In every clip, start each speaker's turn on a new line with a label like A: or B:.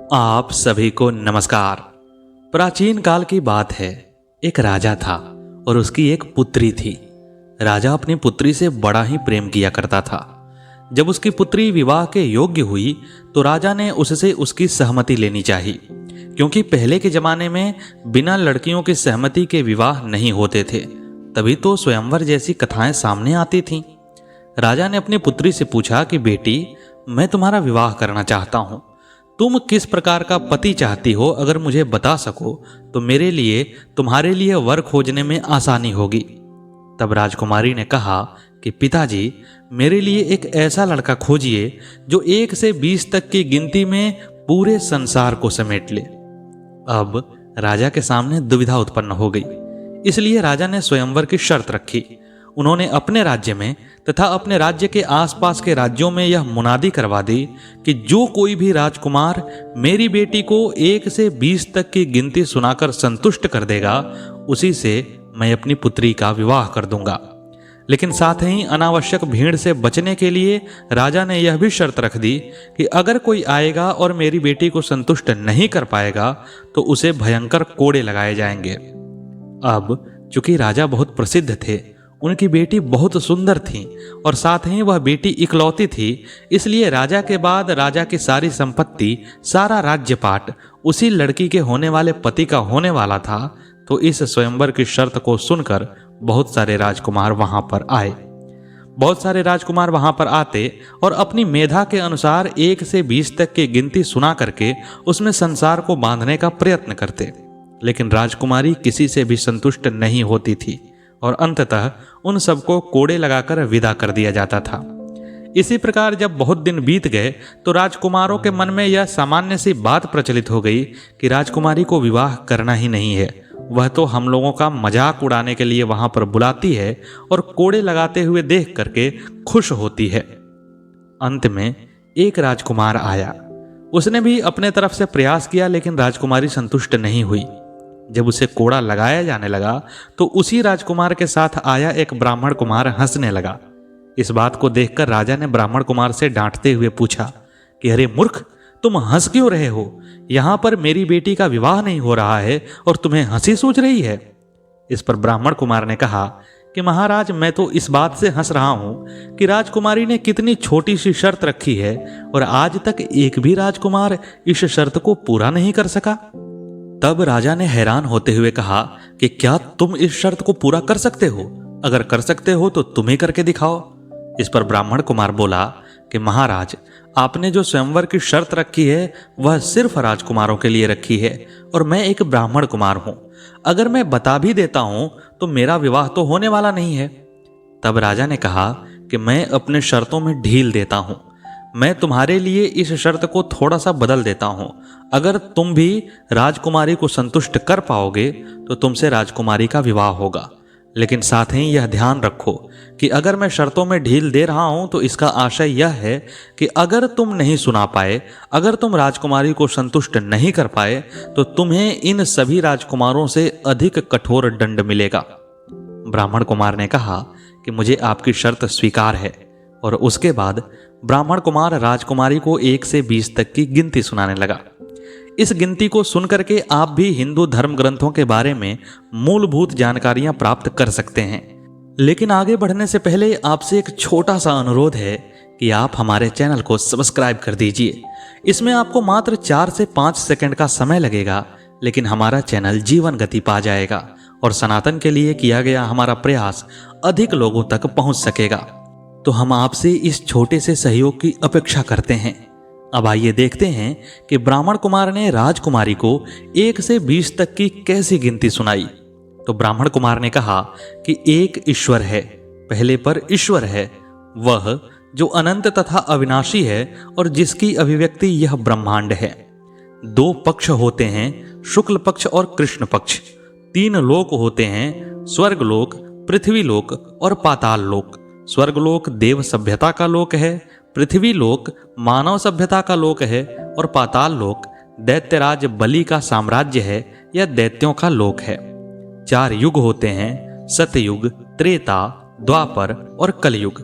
A: आप सभी को नमस्कार। प्राचीन काल की बात है। एक राजा था और उसकी एक पुत्री थी। राजा अपनी पुत्री से बड़ा ही प्रेम किया करता था। जब उसकी पुत्री विवाह के योग्य हुई तो राजा ने उससे उसकी सहमति लेनी चाहिए, क्योंकि पहले के जमाने में बिना लड़कियों की सहमति के विवाह नहीं होते थे। तभी तो स्वयंवर जैसी कथाएं सामने आती थीं। राजा ने अपनी पुत्री से पूछा कि बेटी, मैं तुम्हारा विवाह करना चाहता हूं। तुम किस प्रकार का पति चाहती हो, अगर मुझे बता सको तो मेरे लिए तुम्हारे लिए वर खोजने में आसानी होगी। तब राजकुमारी ने कहा कि पिताजी, मेरे लिए एक ऐसा लड़का खोजिए जो 1 से 20 तक की गिनती में पूरे संसार को समेट ले। अब राजा के सामने दुविधा उत्पन्न हो गई, इसलिए राजा ने स्वयंवर की शर्त रखी। उन्होंने अपने राज्य में तथा अपने राज्य के आसपास के राज्यों में यह मुनादी करवा दी कि जो कोई भी राजकुमार मेरी बेटी को 1 से 20 तक की गिनती सुनाकर संतुष्ट कर देगा, उसी से मैं अपनी पुत्री का विवाह कर दूंगा। लेकिन साथ ही अनावश्यक भीड़ से बचने के लिए राजा ने यह भी शर्त रख दी कि अगर कोई आएगा और मेरी बेटी को संतुष्ट नहीं कर पाएगा तो उसे भयंकर कोड़े लगाए जाएंगे। अब चूंकि राजा बहुत प्रसिद्ध थे, उनकी बेटी बहुत सुंदर थी और साथ ही वह बेटी इकलौती थी, इसलिए राजा के बाद राजा की सारी संपत्ति, सारा राज्यपाट उसी लड़की के होने वाले पति का होने वाला था। तो इस स्वयंवर की शर्त को सुनकर बहुत सारे राजकुमार वहां पर आए। बहुत सारे राजकुमार वहां पर आते और अपनी मेधा के अनुसार 1 से 20 तक की गिनती सुना करके उसमें संसार को बांधने का प्रयत्न करते। लेकिन राजकुमारी किसी से भी संतुष्ट नहीं होती थी और अंततः उन सबको कोड़े लगाकर विदा कर दिया जाता था। इसी प्रकार जब बहुत दिन बीत गए तो राजकुमारों के मन में यह सामान्य सी बात प्रचलित हो गई कि राजकुमारी को विवाह करना ही नहीं है। वह तो हम लोगों का मजाक उड़ाने के लिए वहां पर बुलाती है और कोड़े लगाते हुए देख करके खुश होती है। अंत में एक राजकुमार आया। उसने भी अपने तरफ से प्रयास किया, लेकिन राजकुमारी संतुष्ट नहीं हुई। जब उसे कोड़ा लगाया जाने लगा तो उसी राजकुमार के साथ आया एक ब्राह्मण कुमार हंसने लगा। इस बात को देखकर राजा ने ब्राह्मण कुमार से डांटते हुए पूछा कि अरे मूर्ख, तुम हंस क्यों रहे हो? यहां पर मेरी बेटी का विवाह नहीं हो रहा है और तुम्हें हंसी सूझ रही है। इस पर ब्राह्मण कुमार ने कहा कि महाराज, मैं तो इस बात से हंस रहा हूं कि राजकुमारी ने कितनी छोटी सी शर्त रखी है और आज तक एक भी राजकुमार इस शर्त को पूरा नहीं कर सका। तब राजा ने हैरान होते हुए कहा कि क्या तुम इस शर्त को पूरा कर सकते हो? अगर कर सकते हो तो तुम ही करके दिखाओ। इस पर ब्राह्मण कुमार बोला कि महाराज, आपने जो स्वयंवर की शर्त रखी है वह सिर्फ राजकुमारों के लिए रखी है और मैं एक ब्राह्मण कुमार हूं। अगर मैं बता भी देता हूं तो मेरा विवाह तो होने वाला नहीं है। तब राजा ने कहा कि मैं अपने शर्तों में ढील देता हूं। मैं तुम्हारे लिए इस शर्त को थोड़ा सा बदल देता हूं। अगर तुम भी राजकुमारी को संतुष्ट कर पाओगे तो तुमसे राजकुमारी का विवाह होगा। लेकिन साथ ही यह ध्यान रखो कि अगर मैं शर्तों में ढील दे रहा हूं तो इसका आशय यह है कि अगर तुम नहीं सुना पाए, अगर तुम राजकुमारी को संतुष्ट नहीं कर पाए तो तुम्हें इन सभी राजकुमारों से अधिक कठोर दंड मिलेगा। ब्राह्मण कुमार ने कहा कि मुझे आपकी शर्त स्वीकार है। और उसके बाद ब्राह्मण कुमार राजकुमारी को 1 से 20 तक की गिनती सुनाने लगा। इस गिनती को सुनकर के आप भी हिंदू धर्म ग्रंथों के बारे में मूलभूत जानकारियां प्राप्त कर सकते हैं। लेकिन आगे बढ़ने से पहले आपसे एक छोटा सा अनुरोध है कि आप हमारे चैनल को सब्सक्राइब कर दीजिए। इसमें आपको मात्र 4 से 5 सेकंड का समय लगेगा, लेकिन हमारा चैनल जीवन गति पा जाएगा और सनातन के लिए किया गया हमारा प्रयास अधिक लोगों तक पहुंच सकेगा। तो हम आपसे इस छोटे से सहयोग की अपेक्षा करते हैं। अब आइए देखते हैं कि ब्राह्मण कुमार ने राजकुमारी को 1 से 20 तक की कैसी गिनती सुनाई। तो ब्राह्मण कुमार ने कहा कि एक ईश्वर है, पहले पर ईश्वर है, वह जो अनंत तथा अविनाशी है और जिसकी अभिव्यक्ति यह ब्रह्मांड है। 2 पक्ष होते हैं, शुक्ल पक्ष और कृष्ण पक्ष। 3 लोक होते हैं, स्वर्ग लोक, पृथ्वी लोक और पाताल लोक। स्वर्गलोक देव सभ्यता का लोक है, पृथ्वी लोक मानव सभ्यता का लोक है और पाताल लोक दैत्यराज बलि का साम्राज्य है या दैत्यों का लोक है। 4 युग होते हैं, सतयुग, त्रेता, द्वापर और कलयुग।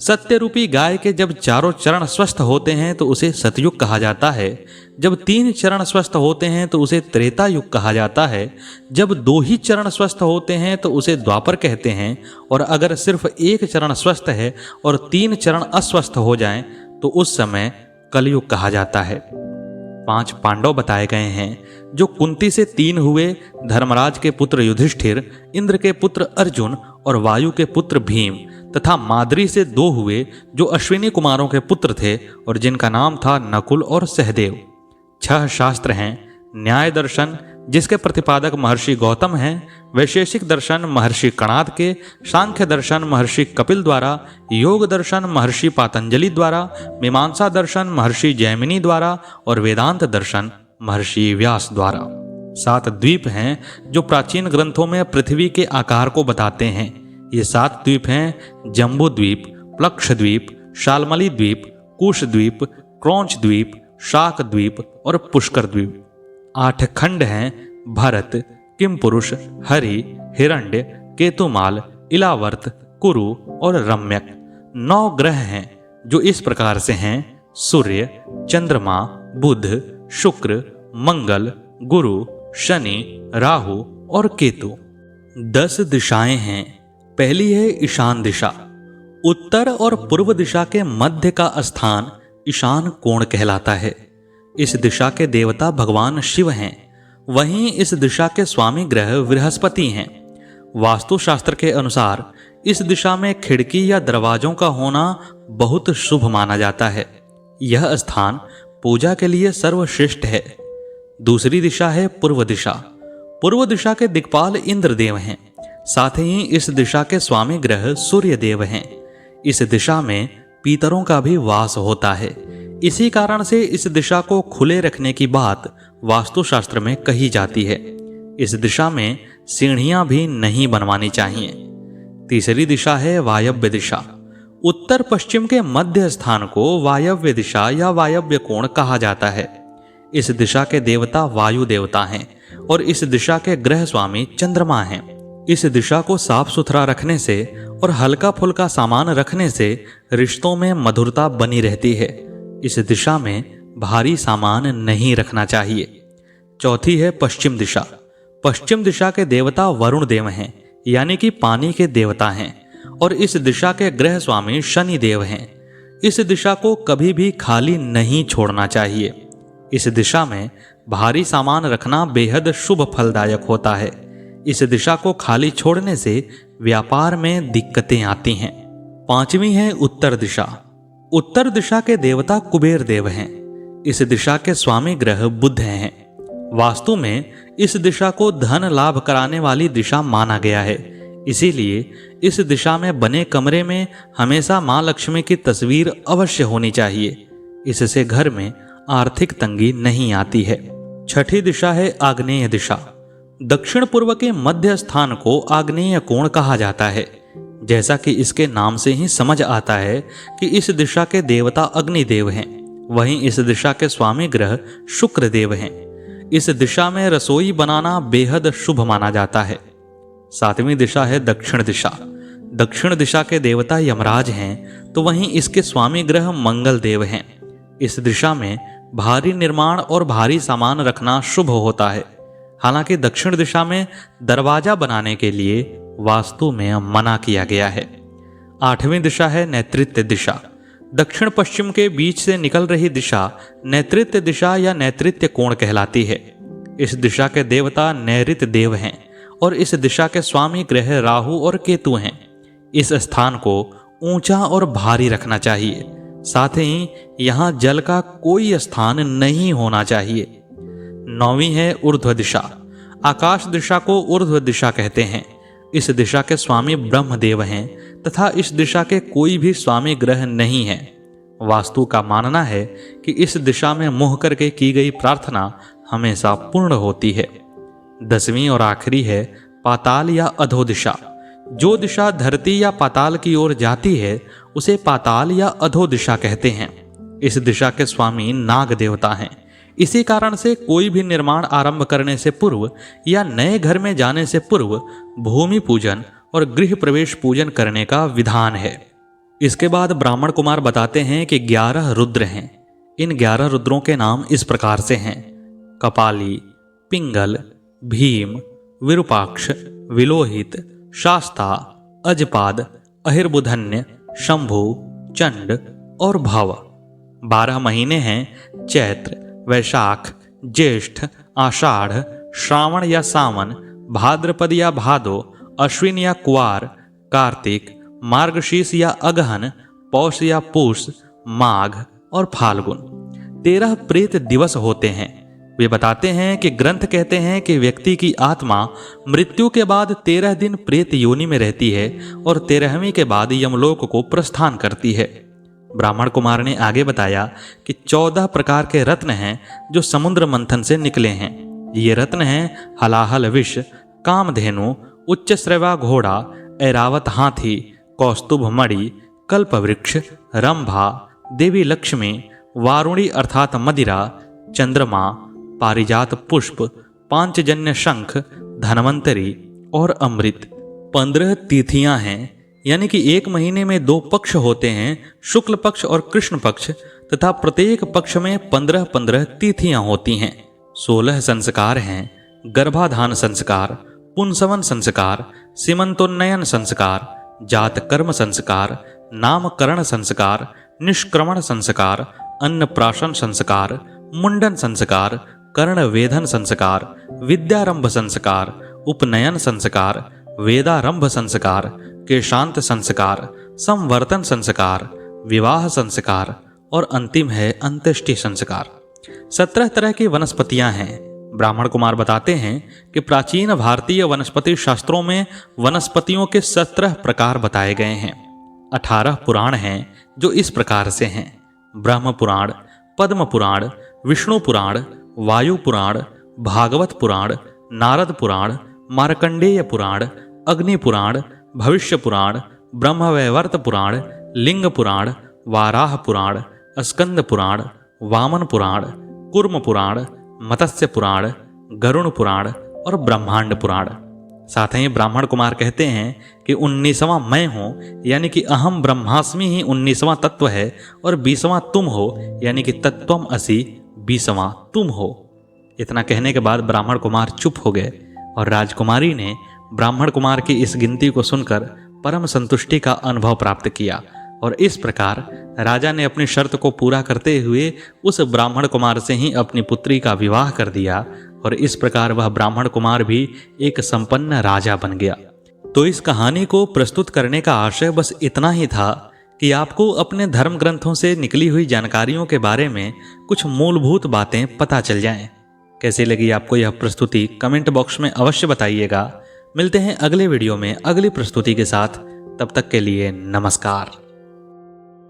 A: सत्य रूपी गाय के जब चारों चरण स्वस्थ होते हैं तो उसे सतयुग कहा जाता है। जब 3 चरण स्वस्थ होते हैं तो उसे त्रेता युग कहा जाता है। जब 2 ही चरण स्वस्थ होते हैं तो उसे द्वापर कहते हैं। और अगर सिर्फ 1 चरण स्वस्थ है और 3 चरण अस्वस्थ हो जाएं तो उस समय कलयुग कहा जाता है। 5 पांडव बताए गए हैं जो कुंती से 3 हुए, धर्मराज के पुत्र युधिष्ठिर, इंद्र के पुत्र अर्जुन और वायु के पुत्र भीम, तथा माद्री से 2 हुए जो अश्विनी कुमारों के पुत्र थे और जिनका नाम था नकुल और सहदेव। 6 शास्त्र हैं। न्याय दर्शन जिसके प्रतिपादक महर्षि गौतम हैं, वैशेषिक दर्शन महर्षि कणाद के, सांख्य दर्शन महर्षि कपिल द्वारा, योग दर्शन महर्षि पातंजलि द्वारा, मीमांसा दर्शन महर्षि जैमिनी द्वारा और वेदांत दर्शन महर्षि व्यास द्वारा। 7 द्वीप हैं जो प्राचीन ग्रंथों में पृथ्वी के आकार को बताते हैं। ये 7 द्वीप हैं जम्बू द्वीप, प्लक्ष द्वीप, शालमली द्वीप, कुश द्वीप, क्रौंच द्वीप, शाक द्वीप और पुष्कर द्वीप। 8 खंड हैं भरत, किमपुरुष, हरि, हिरण्य, केतुमाल, इलावर्त, कुरु और रम्यक। 9 ग्रह हैं जो इस प्रकार से हैं: सूर्य, चंद्रमा, बुध, शुक्र, मंगल, गुरु, शनि, राहु और केतु। 10 दिशाएं हैं। पहली है ईशान दिशा। उत्तर और पूर्व दिशा के मध्य का स्थान ईशान कोण कहलाता है। इस दिशा के देवता भगवान शिव हैं। वहीं इस दिशा के स्वामी ग्रह बृहस्पति हैं। वास्तुशास्त्र के अनुसार इस दिशा में खिड़की या दरवाजों का होना बहुत शुभ माना जाता है। यह स्थान पूजा के लिए सर्वश्रेष्ठ है। दूसरी दिशा है पूर्व दिशा। पूर्व दिशा के दिक्पाल इंद्रदेव हैं। साथ ही इस दिशा के स्वामी ग्रह सूर्य देव हैं। इस दिशा में पीतरों का भी वास होता है। इसी कारण से इस दिशा को खुले रखने की बात वास्तुशास्त्र में कही जाती है। इस दिशा में सीढ़ियां भी नहीं बनवानी चाहिए। तीसरी दिशा है वायव्य दिशा। उत्तर पश्चिम के मध्य स्थान को वायव्य दिशा या वायव्य कोण कहा जाता है। इस दिशा के देवता वायु देवता हैं और इस दिशा के ग्रह स्वामी चंद्रमा हैं। इस दिशा को साफ सुथरा रखने से और हल्का फुल्का सामान रखने से रिश्तों में मधुरता बनी रहती है। इस दिशा में भारी सामान नहीं रखना चाहिए। चौथी है पश्चिम दिशा। पश्चिम दिशा के देवता वरुण देव हैं, यानी कि पानी के देवता हैं, और इस दिशा के ग्रह स्वामी शनि देव हैं। इस दिशा को कभी भी खाली नहीं छोड़ना चाहिए। इस दिशा में भारी सामान रखना बेहद शुभ फलदायक होता है। इस दिशा को खाली छोड़ने से व्यापार में दिक्कतें आती हैं। 5वीं है उत्तर दिशा। उत्तर दिशा के देवता कुबेर देव हैं। इस दिशा के स्वामी ग्रह बुध हैं। वास्तु में इस दिशा को धन लाभ कराने वाली दिशा माना गया है। इसीलिए इस दिशा में बने कमरे में हमेशा मां लक्ष्मी की तस्वीर अवश्य होनी चाहिए। इससे घर में आर्थिक तंगी नहीं आती है। 6ठी दिशा है आग्नेय दिशा। दक्षिण पूर्व के मध्य स्थान को आग्नेय कोण कहा जाता है। जैसा कि इसके नाम से ही समझ आता है कि इस दिशा के देवता अग्निदेव हैं। वहीं इस दिशा के स्वामी ग्रह शुक्र देव हैं। इस दिशा में रसोई बनाना बेहद शुभ माना जाता है। 7वीं दिशा है दक्षिण दिशा। दक्षिण दिशा के देवता यमराज हैं, तो वहीं इसके स्वामी ग्रह मंगल देव हैं। इस दिशा में भारी निर्माण और भारी सामान रखना शुभ होता है। हालांकि दक्षिण दिशा में दरवाजा बनाने के लिए वास्तु में मना किया गया है। 8वीं दिशा है नैऋत्य दिशा। दक्षिण पश्चिम के बीच से निकल रही दिशा नैऋत्य दिशा या नैऋत्य कोण कहलाती है। इस दिशा के देवता नैऋत्य देव हैं और इस दिशा के स्वामी ग्रह राहु और केतु हैं। इस स्थान को ऊंचा और भारी रखना चाहिए। साथ ही यहाँ जल का कोई स्थान नहीं होना चाहिए। 9वीं है ऊर्ध्व दिशा। आकाश दिशा को ऊर्ध्व दिशा कहते हैं। इस दिशा के स्वामी ब्रह्मदेव हैं तथा इस दिशा के कोई भी स्वामी ग्रह नहीं है। वास्तु का मानना है कि इस दिशा में मुँह करके की गई प्रार्थना हमेशा पूर्ण होती है। 10वीं और आखिरी है पाताल या अधो दिशा। जो दिशा धरती या पाताल की ओर जाती है उसे पाताल या अधो दिशा कहते हैं। इस दिशा के स्वामी नाग देवता हैं। इसी कारण से कोई भी निर्माण आरंभ करने से पूर्व या नए घर में जाने से पूर्व भूमि पूजन और गृह प्रवेश पूजन करने का विधान है। इसके बाद ब्राह्मण कुमार बताते हैं कि 11 रुद्र हैं। इन 11 रुद्रों के नाम इस प्रकार से हैं: कपाली, पिंगल, भीम, विरूपाक्ष, विलोहित, शास्ता, अजपाद, अहिर्बुधन्य, शंभु, चंड और भव। 12 महीने हैं: चैत्र, वैशाख, ज्येष्ठ, आषाढ़, श्रावण या सावन, भाद्रपद या भादो, अश्विन या कुवार, कार्तिक, मार्गशीर्ष या अगहन, पौष या पूष, माघ और फाल्गुन। 13 प्रेत दिवस होते हैं। वे बताते हैं कि ग्रंथ कहते हैं कि व्यक्ति की आत्मा मृत्यु के बाद 13 दिन प्रेत योनि में रहती है और 13वें के बाद यमलोक को प्रस्थान करती है। ब्राह्मण कुमार ने आगे बताया कि 14 प्रकार के रत्न हैं जो समुद्र मंथन से निकले हैं। ये रत्न हैं हलाहल विष, कामधेनु, उच्च श्रवा घोड़ा, ऐरावत हाथी, कौस्तुभ मणि, कल्पवृक्ष, रंभा, देवी लक्ष्मी, वारुणी अर्थात मदिरा, चंद्रमा, पारिजात पुष्प, पांचजन्य शंख, धनवंतरी और अमृत। 15 तिथियां हैं, यानी कि एक महीने में 2 पक्ष होते हैं, शुक्ल पक्ष और कृष्ण पक्ष, तथा प्रत्येक पक्ष में 15-15 तिथियां होती हैं। 16 संस्कार हैं: गर्भाधान संस्कार, पुंसवन संस्कार, सीमंतोन्नयन संस्कार, जात कर्म संस्कार, नामकरण संस्कार, निष्क्रमण संस्कार, अन्नप्राशन संस्कार, मुंडन संस्कार, कर्णवेधन संस्कार, विद्यारंभ संस्कार, उपनयन संस्कार, वेदारंभ संस्कार, केशांत संस्कार, संवर्तन संस्कार, विवाह संस्कार और अंतिम है अंत्येष्टि संस्कार। 17 तरह की वनस्पतियां हैं। ब्राह्मण कुमार बताते हैं कि प्राचीन भारतीय वनस्पति शास्त्रों में वनस्पतियों के 17 प्रकार बताए गए हैं। 18 पुराण हैं जो इस प्रकार से हैं: ब्रह्म पुराण, पद्म पुराण, विष्णु पुराण, वायु पुराण, भागवत पुराण, नारद पुराण, मार्कंडेय पुराण, अग्नि पुराण, भविष्य पुराण, ब्रह्मवैवर्त पुराण, लिंग पुराण, वाराह पुराण, स्कंद पुराण, वामन पुराण, कूर्म पुराण, मत्स्य पुराण, गरुण पुराण और ब्रह्मांड पुराण। साथ ही ब्राह्मण कुमार कहते हैं कि 19वां मैं हूँ, यानी कि अहम ब्रह्मास्मि ही 19वां तत्व है और 20वां तुम हो, यानी कि तत्वम असि 20वां तुम हो। इतना कहने के बाद ब्राह्मण कुमार चुप हो गए और राजकुमारी ने ब्राह्मण कुमार की इस गिनती को सुनकर परम संतुष्टि का अनुभव प्राप्त किया और इस प्रकार राजा ने अपनी शर्त को पूरा करते हुए उस ब्राह्मण कुमार से ही अपनी पुत्री का विवाह कर दिया और इस प्रकार वह ब्राह्मण कुमार भी एक संपन्न राजा बन गया। तो इस कहानी को प्रस्तुत करने का आशय बस इतना ही था कि आपको अपने धर्म ग्रंथों से निकली हुई जानकारियों के बारे में कुछ मूलभूत बातें पता चल जाएं। कैसी लगी आपको यह प्रस्तुति कमेंट बॉक्स में अवश्य बताइएगा। मिलते हैं अगले वीडियो में अगली प्रस्तुति के साथ। तब तक के लिए नमस्कार।